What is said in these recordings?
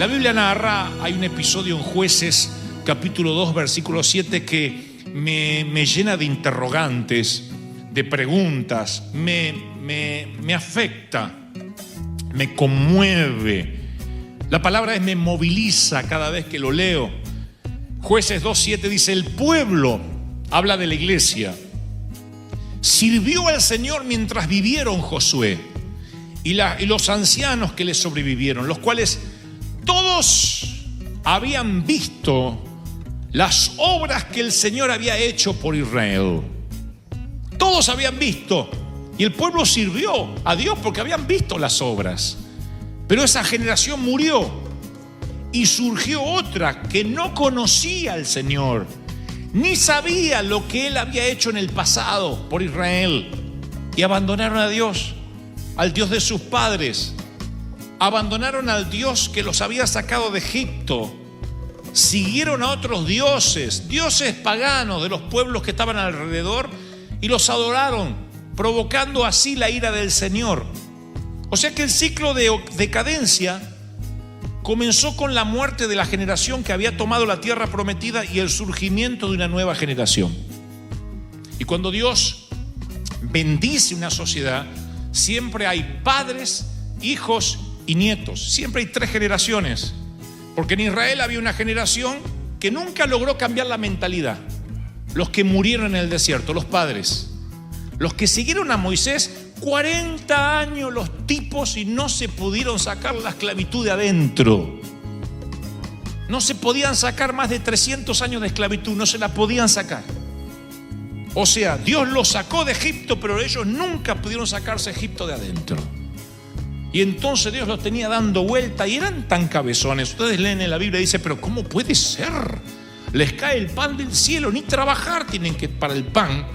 La Biblia narra, hay un episodio en Jueces, capítulo 2, versículo 7, que me llena de interrogantes, de preguntas, me afecta, me conmueve. La palabra me moviliza cada vez que lo leo. Jueces 2:7 dice: el pueblo, habla de la iglesia, sirvió al Señor mientras vivieron Josué y los ancianos que le sobrevivieron, los cuales todos habían visto las obras que el Señor había hecho por Israel. Todos habían visto, y el pueblo sirvió a Dios porque habían visto las obras. Pero esa generación murió y surgió otra que no conocía al Señor, ni sabía lo que Él había hecho en el pasado por Israel, y abandonaron a Dios, al Dios de sus padres. Abandonaron al Dios que los había sacado de Egipto. Siguieron a otros dioses paganos de los pueblos que estaban alrededor, y los adoraron, provocando así la ira del Señor. O sea que el ciclo de decadencia comenzó con la muerte de la generación que había tomado la tierra prometida y el surgimiento de una nueva generación. Y cuando Dios bendice una sociedad, siempre hay padres, hijos y nietos. Siempre hay 3 generaciones. Porque en Israel había una generación que nunca logró cambiar la mentalidad. Los que murieron en el desierto, los padres. Los que siguieron a Moisés, 40 años los tipos, y no se pudieron sacar la esclavitud de adentro. No se podían sacar más de 300 años de esclavitud, no se la podían sacar. O sea, Dios los sacó de Egipto, pero ellos nunca pudieron sacarse Egipto de adentro. Y entonces Dios los tenía dando vuelta y eran tan cabezones. Ustedes leen en la Biblia y dicen: pero ¿cómo puede ser? Les cae el pan del cielo, ni trabajar tienen que para el pan.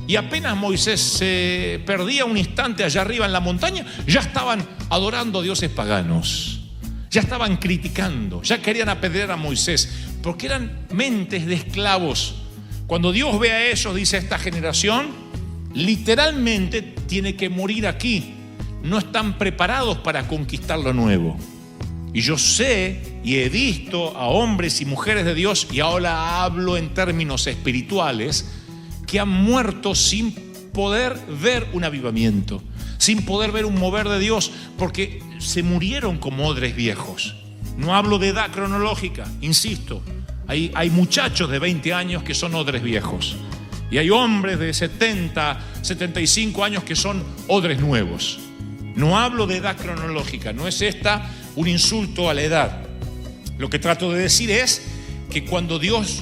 Y apenas Moisés se perdía un instante allá arriba en la montaña, ya estaban adorando dioses paganos. Ya estaban criticando, ya querían apedrear a Moisés, porque eran mentes de esclavos. Cuando Dios ve a ellos, dice: esta generación literalmente tiene que morir aquí. No están preparados para conquistar lo nuevo. Y yo sé y he visto a hombres y mujeres de Dios, y ahora hablo en términos espirituales, que han muerto sin poder ver un avivamiento, sin poder ver un mover de Dios, porque se murieron como odres viejos. No hablo de edad cronológica, insisto. Hay muchachos de 20 años que son odres viejos, y hay hombres de 70, 75 años que son odres nuevos. No hablo de edad cronológica, no es esta un insulto a la edad. Lo que trato de decir es que cuando Dios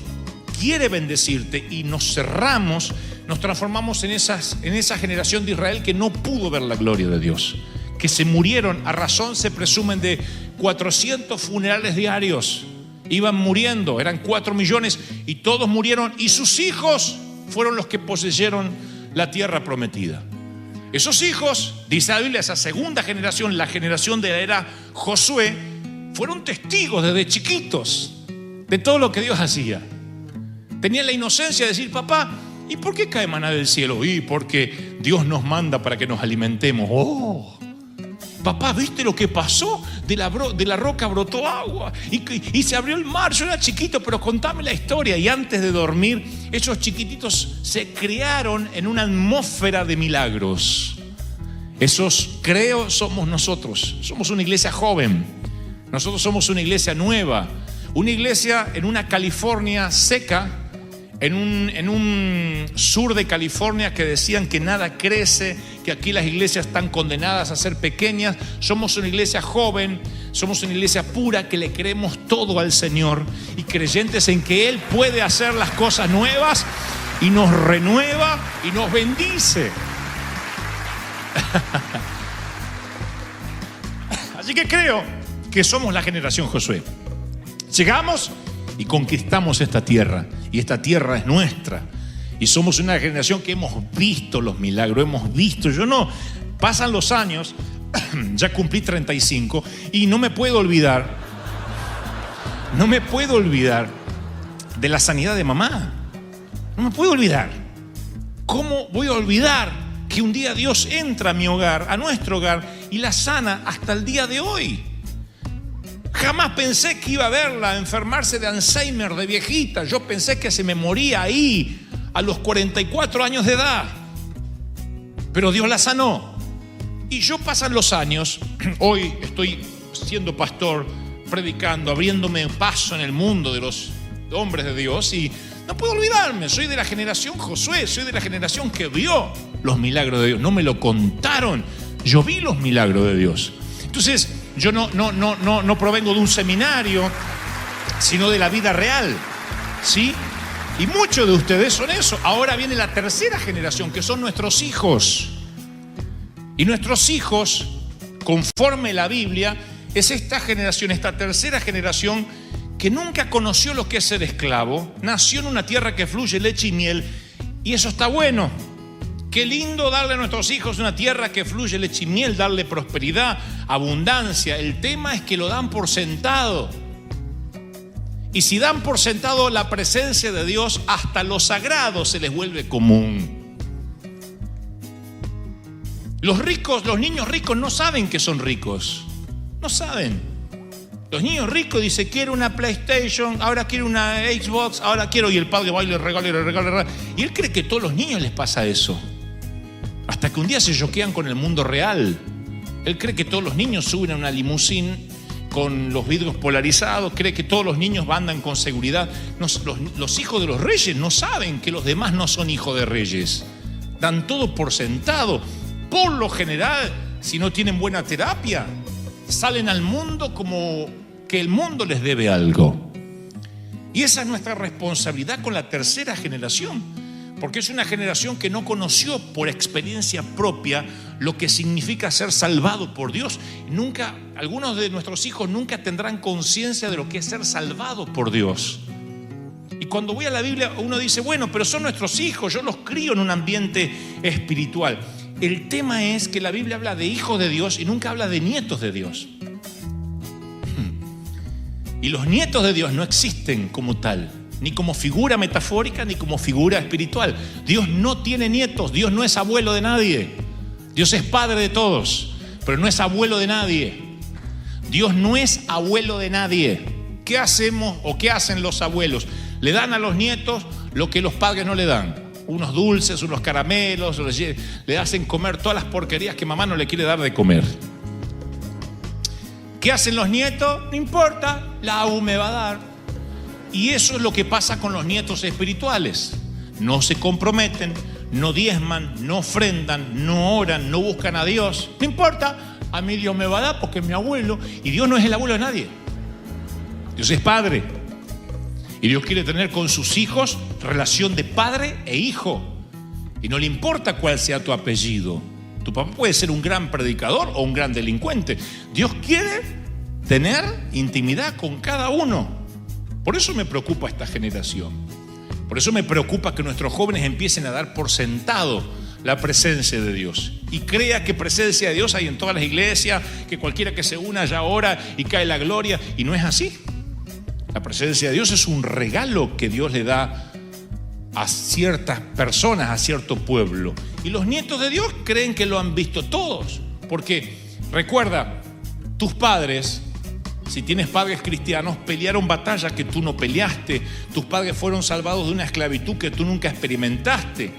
quiere bendecirte y nos cerramos, nos transformamos en esa generación de Israel que no pudo ver la gloria de Dios, que se murieron. A razón se presumen de 400 funerales diarios. Iban muriendo, eran 4 millones, y todos murieron, y sus hijos fueron los que poseyeron la tierra prometida. Esos hijos, dice la Biblia, esa segunda generación, la generación de la era Josué, fueron testigos desde chiquitos de todo lo que Dios hacía. Tenían la inocencia de decir: papá, ¿y por qué cae maná del cielo? Y porque Dios nos manda para que nos alimentemos. Oh, papá, ¿viste lo que pasó? De la roca brotó agua y se abrió el mar. Yo era chiquito, pero contame la historia. Y antes de dormir, esos chiquititos se criaron en una atmósfera de milagros. Esos, creo, somos nosotros. Somos una iglesia joven. Nosotros somos una iglesia nueva. Una iglesia en una California seca, en un sur de California que decían que nada crece, que aquí las iglesias están condenadas a ser pequeñas. Somos una iglesia joven, somos una iglesia pura que le creemos todo al Señor y creyentes en que Él puede hacer las cosas nuevas y nos renueva y nos bendice. Así que creo que somos la generación Josué. Llegamos y conquistamos esta tierra, y esta tierra es nuestra, y somos una generación que hemos visto los milagros, hemos visto. Pasan los años, ya cumplí 35 y no me puedo olvidar de la sanidad de mamá. No me puedo olvidar. ¿Cómo voy a olvidar que un día Dios entra a mi hogar, a nuestro hogar, y la sana hasta el día de hoy? Jamás pensé que iba a verla enfermarse de Alzheimer de viejita. Yo pensé que se me moría ahí a los 44 años de edad. Pero Dios la sanó. Y yo pasan los años, hoy estoy siendo pastor, predicando, abriéndome paso en el mundo de los hombres de Dios, y no puedo olvidarme, soy de la generación Josué, soy de la generación que vio los milagros de Dios. No me lo contaron, yo vi los milagros de Dios. Entonces, yo no provengo de un seminario, sino de la vida real, ¿sí? Y muchos de ustedes son eso. Ahora viene la tercera generación, que son nuestros hijos. Y nuestros hijos, conforme la Biblia, es esta generación, esta tercera generación que nunca conoció lo que es ser esclavo, nació en una tierra que fluye leche y miel, y eso está bueno. Qué lindo darle a nuestros hijos una tierra que fluye leche y miel, darle prosperidad, abundancia. El tema es que lo dan por sentado. Y si dan por sentado la presencia de Dios, hasta lo sagrado se les vuelve común. Los ricos, los niños ricos no saben que son ricos. No saben. Los niños ricos dicen, quiero una PlayStation, ahora quiero una Xbox, ahora quiero, y el padre va y le regala, y le regala, le regala. Y él cree que a todos los niños les pasa eso. Hasta que un día se choquean con el mundo real. Él cree que todos los niños suben a una limusina con los vidrios polarizados, cree que todos los niños andan con seguridad. Los hijos de los reyes no saben que los demás no son hijos de reyes. Dan todo por sentado. Por lo general, si no tienen buena terapia, salen al mundo como que el mundo les debe algo. Y esa es nuestra responsabilidad con la tercera generación, porque es una generación que no conoció por experiencia propia lo que significa ser salvado por Dios. Algunos de nuestros hijos nunca tendrán conciencia de lo que es ser salvado por Dios. Y cuando voy a la Biblia, uno dice, bueno, pero son nuestros hijos, yo los crío en un ambiente espiritual. El tema es que la Biblia habla de hijos de Dios y nunca habla de nietos de Dios. Y los nietos de Dios no existen como tal, ni como figura metafórica, ni como figura espiritual. Dios no tiene nietos, Dios no es abuelo de nadie. Dios es padre de todos, pero no es abuelo de nadie. Dios no es abuelo de nadie. ¿Qué hacemos o qué hacen los abuelos? Le dan a los nietos lo que los padres no le dan. Unos dulces, unos caramelos, le hacen comer todas las porquerías que mamá no le quiere dar de comer. ¿Qué hacen los nietos? No importa, la AU me va a dar. Y eso es lo que pasa con los nietos espirituales. No se comprometen, no diezman, no ofrendan, no oran, no buscan a Dios. No importa, a mí Dios me va a dar porque es mi abuelo. Y Dios no es el abuelo de nadie. Dios es padre. Y Dios quiere tener con sus hijos relación de padre e hijo. Y no le importa cuál sea tu apellido. Tu papá puede ser un gran predicador o un gran delincuente. Dios quiere tener intimidad con cada uno. Por eso me preocupa esta generación. Por eso me preocupa que nuestros jóvenes empiecen a dar por sentado la presencia de Dios. Y crea que presencia de Dios hay en todas las iglesias, que cualquiera que se una ya ora y cae la gloria. Y no es así. La presencia de Dios es un regalo que Dios le da a ciertas personas, a cierto pueblo. Y los nietos de Dios creen que lo han visto todos. Porque recuerda, tus padres, si tienes padres cristianos, pelearon batallas que tú no peleaste. Tus padres fueron salvados de una esclavitud que tú nunca experimentaste.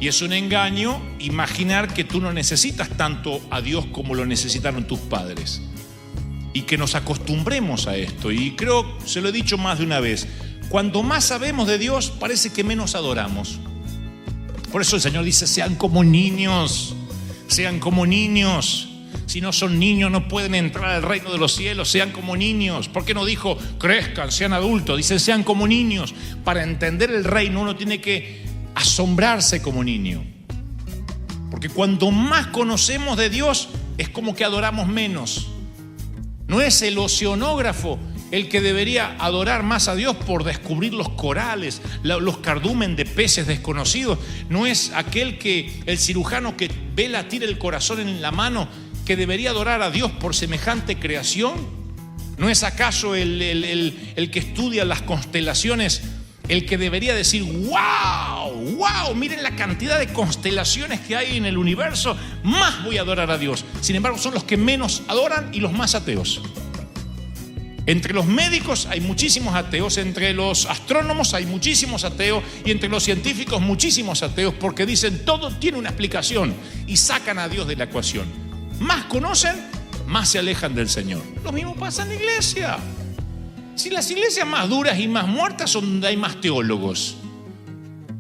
Y es un engaño imaginar que tú no necesitas tanto a Dios como lo necesitaron tus padres. Y que nos acostumbremos a esto. Y creo, se lo he dicho más de una vez, cuando más sabemos de Dios, parece que menos adoramos. Por eso el Señor dice, sean como niños, sean como niños. Si no son niños, no pueden entrar al reino de los cielos, sean como niños. ¿Por qué no dijo, crezcan, sean adultos? Dice, sean como niños. Para entender el reino, uno tiene que asombrarse como niño. Porque cuando más conocemos de Dios, es como que adoramos menos. No es el oceanógrafo el que debería adorar más a Dios por descubrir los corales, los cardumen de peces desconocidos. No es el cirujano que ve latir el corazón en la mano que debería adorar a Dios por semejante creación. ¿No es acaso el que estudia las constelaciones el que debería decir, wow, miren la cantidad de constelaciones que hay en el universo, más voy a adorar a Dios? Sin embargo, son los que menos adoran y los más ateos. Entre los médicos hay muchísimos ateos, entre los astrónomos hay muchísimos ateos y entre los científicos muchísimos ateos, porque dicen todo tiene una explicación y sacan a Dios de la ecuación. Más conocen, más se alejan del Señor. Lo mismo pasa en la iglesia. Si las iglesias más duras y más muertas son donde hay más teólogos.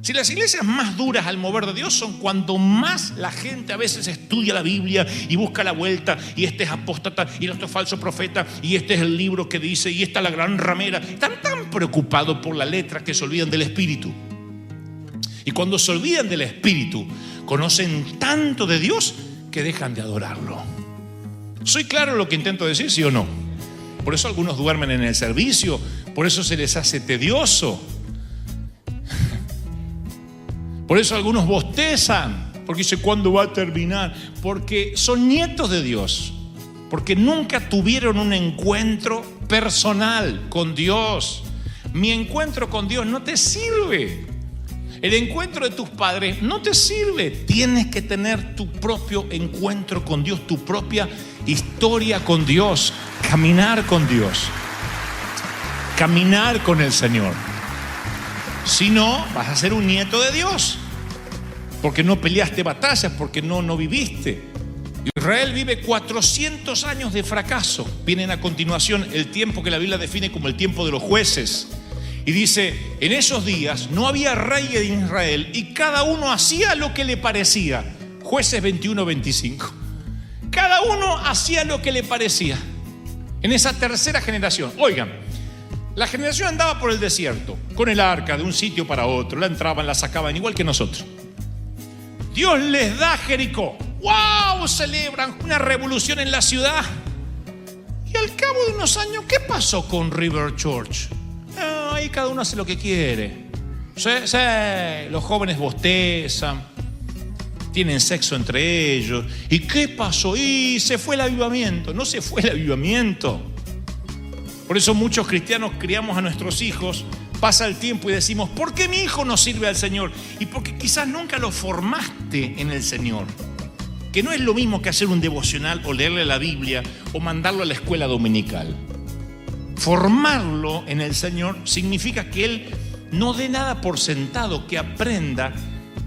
Si las iglesias más duras al mover de Dios son cuando más la gente a veces estudia la Biblia y busca la vuelta, y este es apóstata y el otro es falso profeta y este es el libro que dice y esta es la gran ramera. Están tan preocupados por la letra que se olvidan del espíritu. Y cuando se olvidan del espíritu, conocen tanto de Dios que dejan de adorarlo. ¿Soy claro lo que intento decir, sí o no? Por eso algunos duermen en el servicio, por eso se les hace tedioso. Por eso algunos bostezan, porque dice, ¿cuándo va a terminar? Porque son nietos de Dios, porque nunca tuvieron un encuentro personal con Dios. Mi encuentro con Dios no te sirve. El encuentro de tus padres no te sirve. Tienes que tener tu propio encuentro con Dios, tu propia historia con Dios, caminar con Dios, caminar con el Señor. Si no, vas a ser un nieto de Dios, porque no peleaste batallas, porque no viviste. Israel vive 400 años de fracaso. Vienen a continuación el tiempo que la Biblia define como el tiempo de los jueces. Y dice, en esos días no había rey en Israel y cada uno hacía lo que le parecía. Jueces 21-25. Cada uno hacía lo que le parecía. En esa tercera generación, oigan, la generación andaba por el desierto, con el arca de un sitio para otro, la entraban, la sacaban, igual que nosotros. Dios les da Jericó. ¡Wow! Celebran una revolución en la ciudad. Y al cabo de unos años, ¿qué pasó con River Church? Ahí cada uno hace lo que quiere. Sí, los jóvenes bostezan, tienen sexo entre ellos. ¿Y qué pasó? Y se fue el avivamiento. No se fue el avivamiento. Por eso muchos cristianos criamos a nuestros hijos, pasa el tiempo y decimos, ¿por qué mi hijo no sirve al Señor? Y porque quizás nunca lo formaste en el Señor. Que no es lo mismo que hacer un devocional o leerle la Biblia o mandarlo a la escuela dominical. Formarlo en el Señor significa que Él no dé nada por sentado, que aprenda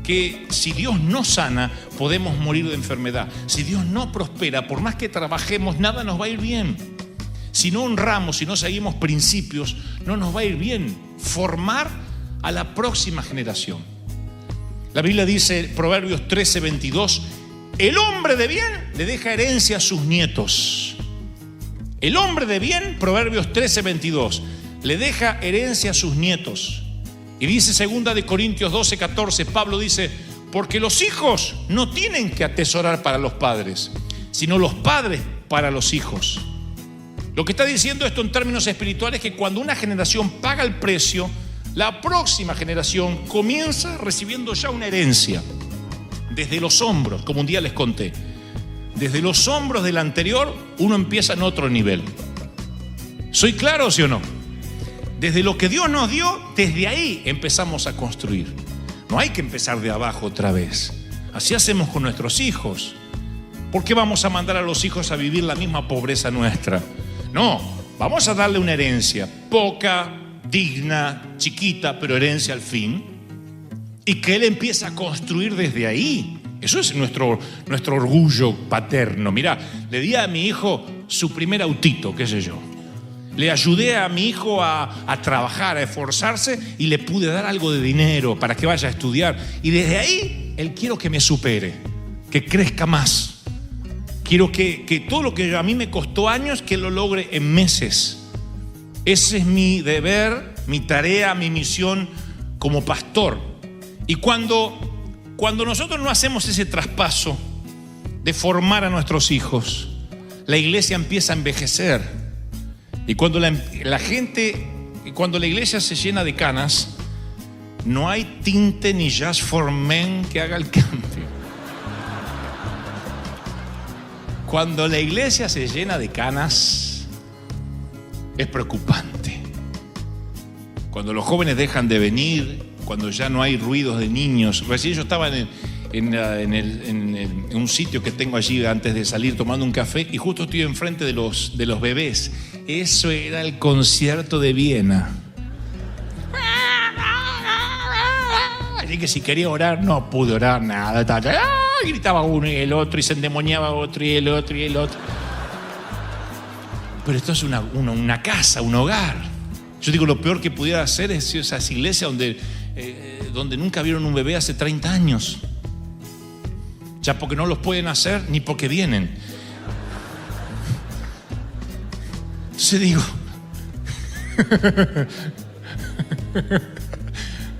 que si Dios no sana, podemos morir de enfermedad. Si Dios no prospera, por más que trabajemos, nada nos va a ir bien. Si no honramos, si no seguimos principios, no nos va a ir bien. Formar a la próxima generación. La Biblia dice, Proverbios 13:22, el hombre de bien le deja herencia a sus nietos. El hombre de bien, Proverbios 13:22, le deja herencia a sus nietos. Y dice 2 Corintios 12:14, Pablo dice, porque los hijos no tienen que atesorar para los padres, sino los padres para los hijos. Lo que está diciendo esto en términos espirituales es que cuando una generación paga el precio, la próxima generación comienza recibiendo ya una herencia desde los hombros, como un día les conté. Desde los hombros del anterior, uno empieza en otro nivel. ¿Soy claro, sí o no? Desde lo que Dios nos dio, desde ahí empezamos a construir. No hay que empezar de abajo otra vez. Así hacemos con nuestros hijos. ¿Por qué vamos a mandar a los hijos a vivir la misma pobreza nuestra? No, vamos a darle una herencia, poca, digna, chiquita, pero herencia al fin. Y que Él empieza a construir desde ahí. Eso es nuestro orgullo paterno. Mirá, le di a mi hijo su primer autito, qué sé yo. Le ayudé a mi hijo a trabajar, a esforzarse y le pude dar algo de dinero para que vaya a estudiar. Y desde ahí, Él quiero que me supere, que crezca más. Quiero que todo lo que a mí me costó años, que lo logre en meses. Ese es mi deber, mi tarea, mi misión como pastor. Y cuando nosotros no hacemos ese traspaso de formar a nuestros hijos, la iglesia empieza a envejecer. Y cuando la iglesia se llena de canas, no hay tinte ni Just for Men que haga el cambio. Cuando la iglesia se llena de canas, es preocupante. Cuando los jóvenes dejan de venir, cuando ya no hay ruidos de niños. Recién yo estaba en un sitio que tengo allí antes de salir tomando un café y justo estoy enfrente de los bebés Eso era el concierto de Viena. Así que si quería orar, no pude orar nada. Gritaba uno y el otro, y se endemoniaba otro y el otro y el otro. Pero esto es una casa, un hogar. Yo digo, lo peor que pudiera hacer es esas iglesias donde nunca vieron un bebé hace 30 años. Ya porque no los pueden hacer ni porque vienen. Entonces digo...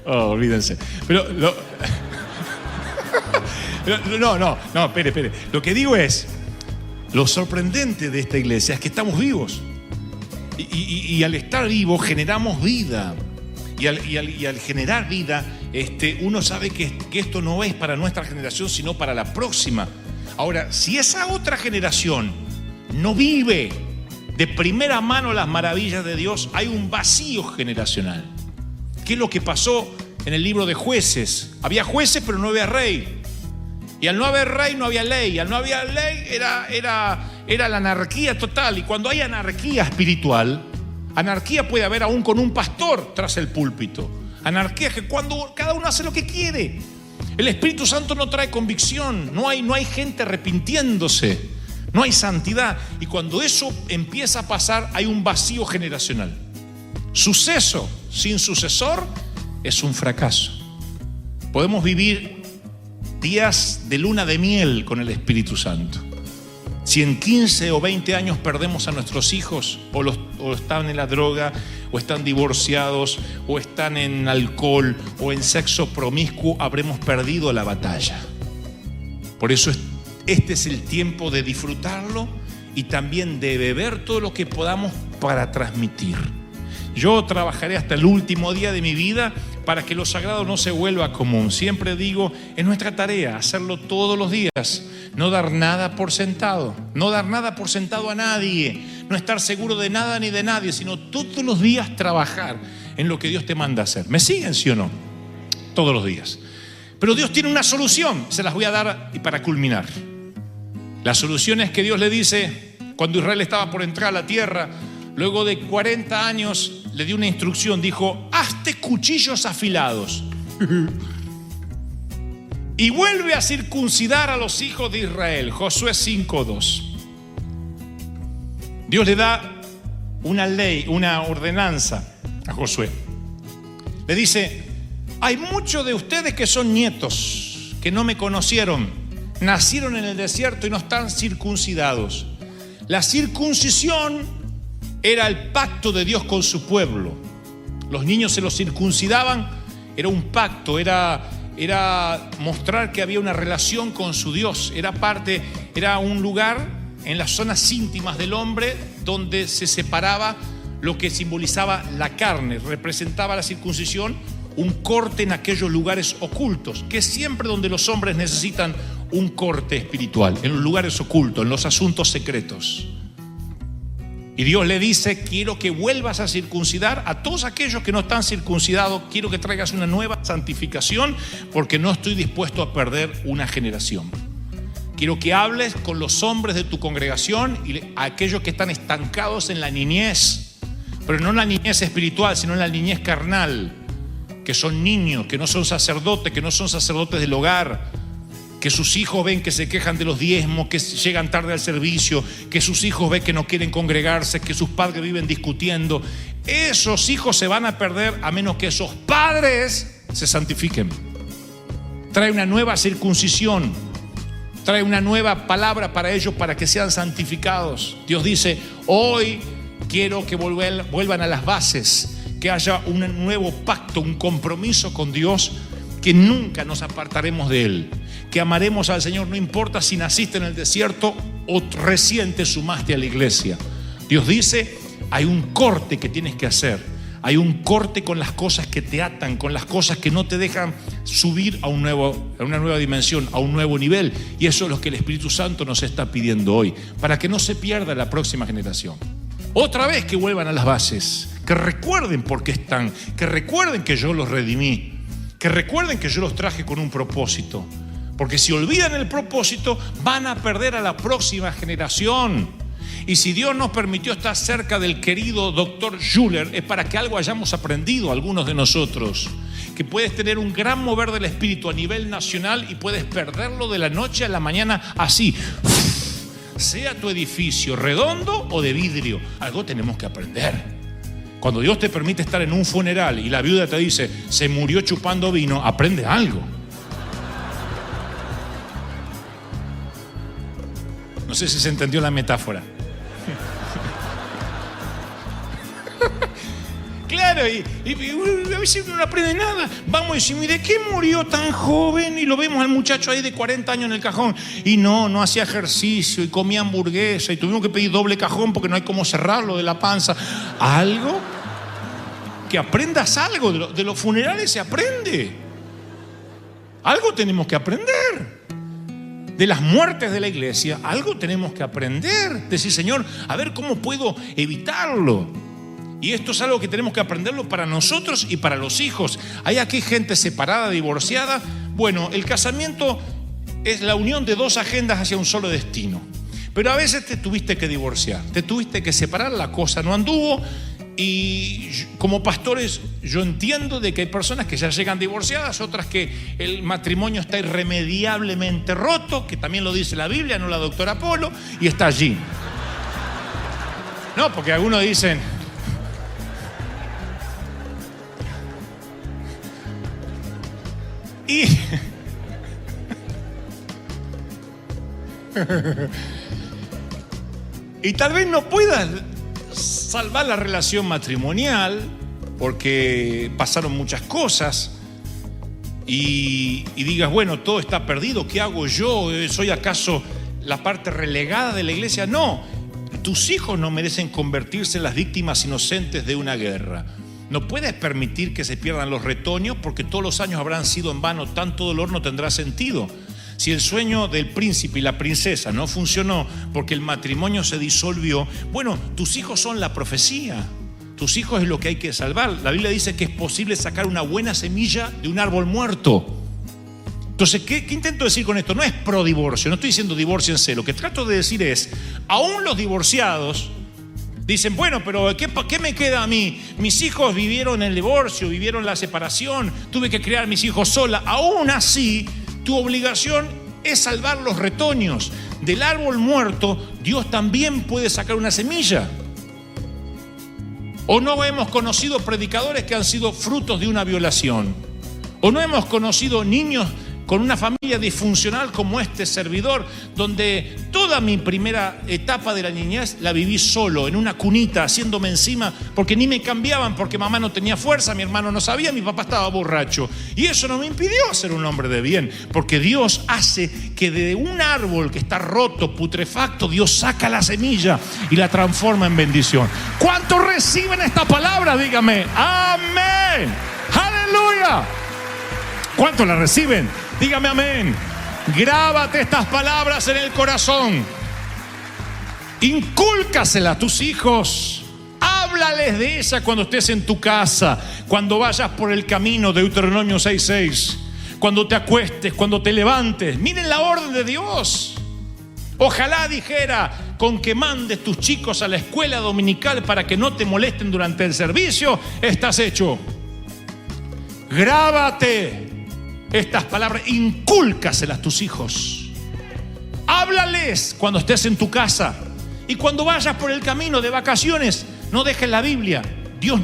Oh, olvídense. Pero no, espere. Lo que digo es, lo sorprendente de esta iglesia es que estamos vivos. Y al estar vivos generamos vida. Y al generar vida, uno sabe que esto no es para nuestra generación, sino para la próxima. Ahora, si esa otra generación no vive de primera mano las maravillas de Dios, hay un vacío generacional. ¿Qué es lo que pasó en el libro de Jueces? Había jueces, pero no había rey. Y al no haber rey, no había ley. Al no haber ley, era la anarquía total. Y cuando hay anarquía espiritual, anarquía puede haber aún con un pastor tras el púlpito. Anarquía es que cuando cada uno hace lo que quiere. El Espíritu Santo no trae convicción. No hay gente arrepintiéndose. No hay santidad. Y cuando eso empieza a pasar, hay un vacío generacional. Suceso sin sucesor es un fracaso. Podemos vivir días de luna de miel con el Espíritu Santo. Si en 15 o 20 años perdemos a nuestros hijos, o están en la droga, o están divorciados, o están en alcohol, o en sexo promiscuo, habremos perdido la batalla. Por eso este es el tiempo de disfrutarlo y también de beber todo lo que podamos para transmitir. Yo trabajaré hasta el último día de mi vida para que lo sagrado no se vuelva común. Siempre digo, es nuestra tarea hacerlo todos los días. No dar nada por sentado. No dar nada por sentado a nadie. No estar seguro de nada ni de nadie, sino todos los días trabajar en lo que Dios te manda hacer. ¿Me siguen, sí o no? Todos los días. Pero Dios tiene una solución. Se las voy a dar y para culminar. La solución es que Dios le dice, cuando Israel estaba por entrar a la tierra, luego de 40 años, le dio una instrucción, dijo, hazte cuchillos afilados y vuelve a circuncidar a los hijos de Israel. Josué 5:2. Dios le da una ley, una ordenanza a Josué. Le dice, hay muchos de ustedes que son nietos, que no me conocieron, nacieron en el desierto y no están circuncidados. La circuncisión era el pacto de Dios con su pueblo. Los niños se los circuncidaban, era un pacto, era mostrar que había una relación con su Dios. Era un lugar en las zonas íntimas del hombre donde se separaba lo que simbolizaba la carne. Representaba la circuncisión un corte en aquellos lugares ocultos, que es siempre donde los hombres necesitan un corte espiritual, en los lugares ocultos, en los asuntos secretos. Y Dios le dice, quiero que vuelvas a circuncidar a todos aquellos que no están circuncidados. Quiero que traigas una nueva santificación porque no estoy dispuesto a perder una generación. Quiero que hables con los hombres de tu congregación y a aquellos que están estancados en la niñez, pero no en la niñez espiritual, sino en la niñez carnal, que son niños, que no son sacerdotes, que no son sacerdotes del hogar, que sus hijos ven que se quejan de los diezmos, que llegan tarde al servicio, que sus hijos ven que no quieren congregarse, que sus padres viven discutiendo. Esos hijos se van a perder a menos que esos padres se santifiquen. Trae una nueva circuncisión, trae una nueva palabra para ellos para que sean santificados. Dios dice, hoy quiero que vuelvan a las bases, que haya un nuevo pacto, un compromiso con Dios, que nunca nos apartaremos de Él, que amaremos al Señor, no importa si naciste en el desierto o recién te sumaste a la iglesia. Dios dice, hay un corte que tienes que hacer, hay un corte con las cosas que te atan, con las cosas que no te dejan subir a una nueva dimensión, a un nuevo nivel, y eso es lo que el Espíritu Santo nos está pidiendo hoy, para que no se pierda la próxima generación. Otra vez que vuelvan a las bases, que recuerden por qué están, que recuerden que yo los redimí, que recuerden que yo los traje con un propósito, porque si olvidan el propósito van a perder a la próxima generación. Y si Dios nos permitió estar cerca del querido doctor Schuller, es para que algo hayamos aprendido algunos de nosotros. Que puedes tener un gran mover del espíritu a nivel nacional y puedes perderlo de la noche a la mañana así. Sea tu edificio redondo o de vidrio, algo tenemos que aprender. Cuando Dios te permite estar en un funeral y la viuda te dice, se murió chupando vino, aprende algo. No sé si se entendió la metáfora. Claro, y a veces uno no aprende nada. Vamos y decimos, ¿y de qué murió tan joven? Y lo vemos al muchacho ahí de 40 años en el cajón. Y no hacía ejercicio y comía hamburguesa y tuvimos que pedir doble cajón porque no hay cómo cerrarlo de la panza. Algo, que aprendas algo. De los funerales se aprende. Algo tenemos que aprender. De las muertes de la iglesia, algo tenemos que aprender. Decir, Señor, a ver cómo puedo evitarlo. Y esto es algo que tenemos que aprenderlo para nosotros y para los hijos. Hay aquí gente separada, divorciada. Bueno, el casamiento es la unión de dos agendas hacia un solo destino. Pero a veces te tuviste que divorciar, te tuviste que separar, la cosa no anduvo. Y como pastores yo entiendo de que hay personas que ya llegan divorciadas, otras que el matrimonio está irremediablemente roto, que también lo dice la Biblia, no la doctora Polo, y está allí. No, porque algunos dicen... Y tal vez no puedas salvar la relación matrimonial porque pasaron muchas cosas y digas, bueno, todo está perdido, ¿qué hago yo? ¿Soy acaso la parte relegada de la iglesia? No, tus hijos no merecen convertirse en las víctimas inocentes de una guerra. No puedes permitir que se pierdan los retoños porque todos los años habrán sido en vano, tanto dolor no tendrá sentido. Si el sueño del príncipe y la princesa no funcionó porque el matrimonio se disolvió, bueno, tus hijos son la profecía. Tus hijos es lo que hay que salvar. La Biblia dice que es posible sacar una buena semilla de un árbol muerto. Entonces, ¿qué intento decir con esto? No es pro divorcio, no estoy diciendo divórciense. Lo que trato de decir es, aún los divorciados dicen, bueno, pero ¿qué me queda a mí? Mis hijos vivieron el divorcio, vivieron la separación, tuve que criar a mis hijos sola. Aún así, tu obligación es salvar los retoños. Del árbol muerto, Dios también puede sacar una semilla. O no hemos conocido predicadores que han sido frutos de una violación. O no hemos conocido niños con una familia disfuncional como este servidor, donde toda mi primera etapa de la niñez la viví solo, en una cunita, haciéndome encima, porque ni me cambiaban, porque mamá no tenía fuerza, mi hermano no sabía, mi papá estaba borracho. Y eso no me impidió ser un hombre de bien, porque Dios hace que de un árbol que está roto, putrefacto, Dios saca la semilla y la transforma en bendición. ¿Cuántos reciben esta palabra? Dígame, amén, aleluya. ¿Cuántos la reciben? Dígame amén. Grábate estas palabras en el corazón. Incúlcaselas a tus hijos. Háblales de ella cuando estés en tu casa, cuando vayas por el camino, Deuteronomio 6:6. Cuando te acuestes, cuando te levantes. Miren la orden de Dios. Ojalá dijera, con que mandes tus chicos a la escuela dominical para que no te molesten durante el servicio, estás hecho. Grábate estas palabras, incúlcaselas a tus hijos. Háblales cuando estés en tu casa. Y cuando vayas por el camino de vacaciones, no dejes la Biblia. Dios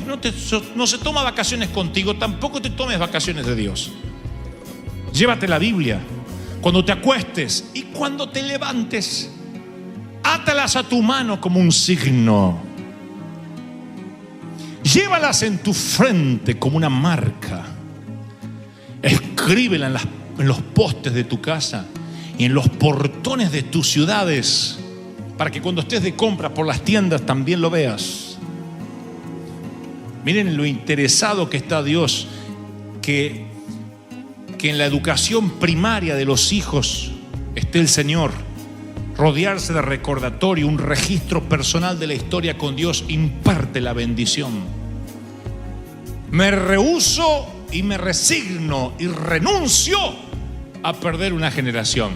no se toma vacaciones contigo, tampoco te tomes vacaciones de Dios. Llévate la Biblia. Cuando te acuestes y cuando te levantes, átalas a tu mano como un signo. Llévalas en tu frente como una marca. Escríbela en los postes de tu casa y en los portones de tus ciudades, para que cuando estés de compra por las tiendas también lo veas. Miren lo interesado que está Dios, que en la educación primaria de los hijos esté el Señor. Rodearse de recordatorio, un registro personal de la historia con Dios imparte la bendición. Me rehúso y me resigno y renuncio a perder una generación.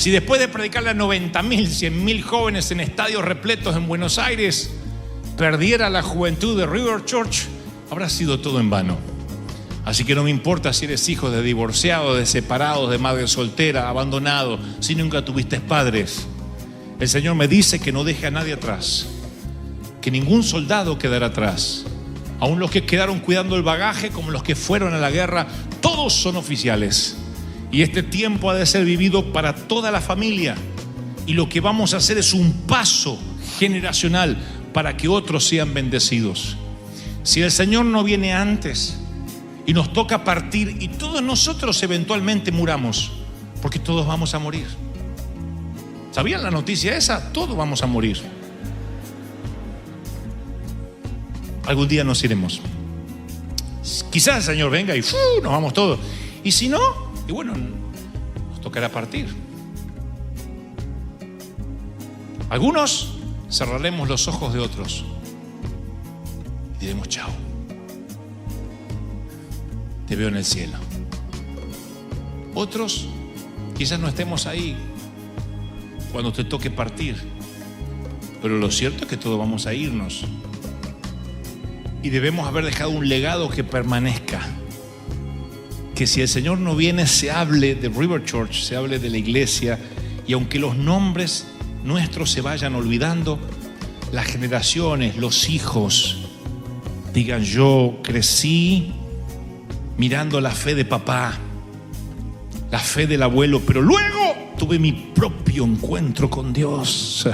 Si después de predicarle a 90.000, 100.000 jóvenes en estadios repletos en Buenos Aires, perdiera la juventud de River Church, habrá sido todo en vano. Así que no me importa si eres hijo de divorciados, de separados, de madre soltera, abandonado, si nunca tuviste padres. El Señor me dice que no deje a nadie atrás, que ningún soldado quedará atrás. Aún los que quedaron cuidando el bagaje, como los que fueron a la guerra, todos son oficiales. Y este tiempo ha de ser vivido para toda la familia. Y lo que vamos a hacer es un paso generacional para que otros sean bendecidos. Si el Señor no viene antes y nos toca partir, y todos nosotros eventualmente muramos, porque todos vamos a morir. ¿Sabían la noticia esa? Todos vamos a morir. Algún día nos iremos. Quizás el Señor venga y nos vamos todos. Y si no, y bueno, nos tocará partir. Algunos cerraremos los ojos de otros y diremos chao. Te veo en el cielo. Otros quizás no estemos ahí cuando te toque partir, pero lo cierto es que todos vamos a irnos y debemos haber dejado un legado que permanezca. Que si el Señor no viene, se hable de River Church, se hable de la iglesia, y aunque los nombres nuestros se vayan olvidando, las generaciones, los hijos digan: yo crecí mirando la fe de papá, la fe del abuelo, pero luego tuve mi propio encuentro con Dios,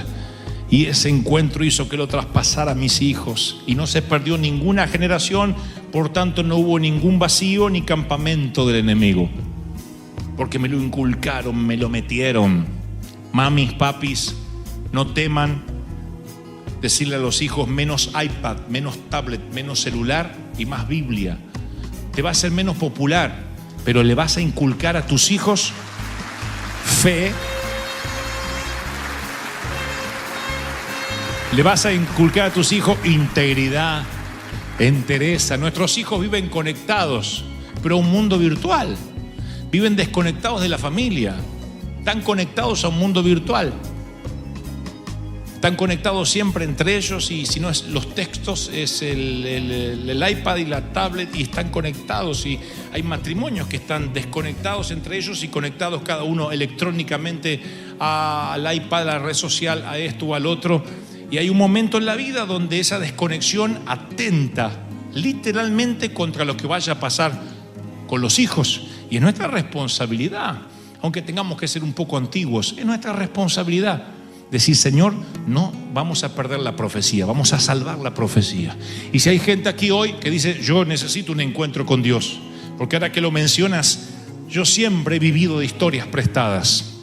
y ese encuentro hizo que lo traspasara a mis hijos, y no se perdió ninguna generación. Por tanto, no hubo ningún vacío ni campamento del enemigo, porque me lo inculcaron, me lo metieron. Mamis, papis, no teman decirle a los hijos: menos iPad, menos tablet, menos celular y más Biblia. Te va a ser menos popular, pero le vas a inculcar a tus hijos fe. Le vas a inculcar a tus hijos integridad, entereza. Nuestros hijos viven conectados, pero a un mundo virtual. Viven desconectados de la familia. Están conectados a un mundo virtual. Están conectados siempre entre ellos, y si no es los textos, es el iPad y la tablet, y están conectados. Y hay matrimonios que están desconectados entre ellos y conectados cada uno electrónicamente al iPad, a la red social, a esto o al otro. Y hay un momento en la vida donde esa desconexión atenta literalmente contra lo que vaya a pasar con los hijos. Y es nuestra responsabilidad, aunque tengamos que ser un poco antiguos, es nuestra responsabilidad decir: Señor, no vamos a perder la profecía, vamos a salvar la profecía. Y si hay gente aquí hoy que dice: yo necesito un encuentro con Dios, porque ahora que lo mencionas, yo siempre he vivido de historias prestadas,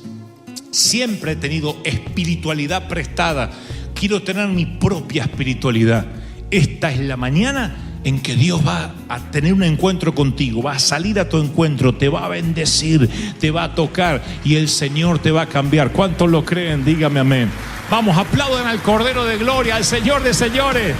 siempre he tenido espiritualidad prestada. Quiero tener mi propia espiritualidad. Esta es la mañana en que Dios va a tener un encuentro contigo, va a salir a tu encuentro, te va a bendecir, te va a tocar, y el Señor te va a cambiar. ¿Cuántos lo creen? Dígame amén. Vamos, aplaudan al Cordero de Gloria, al Señor de señores.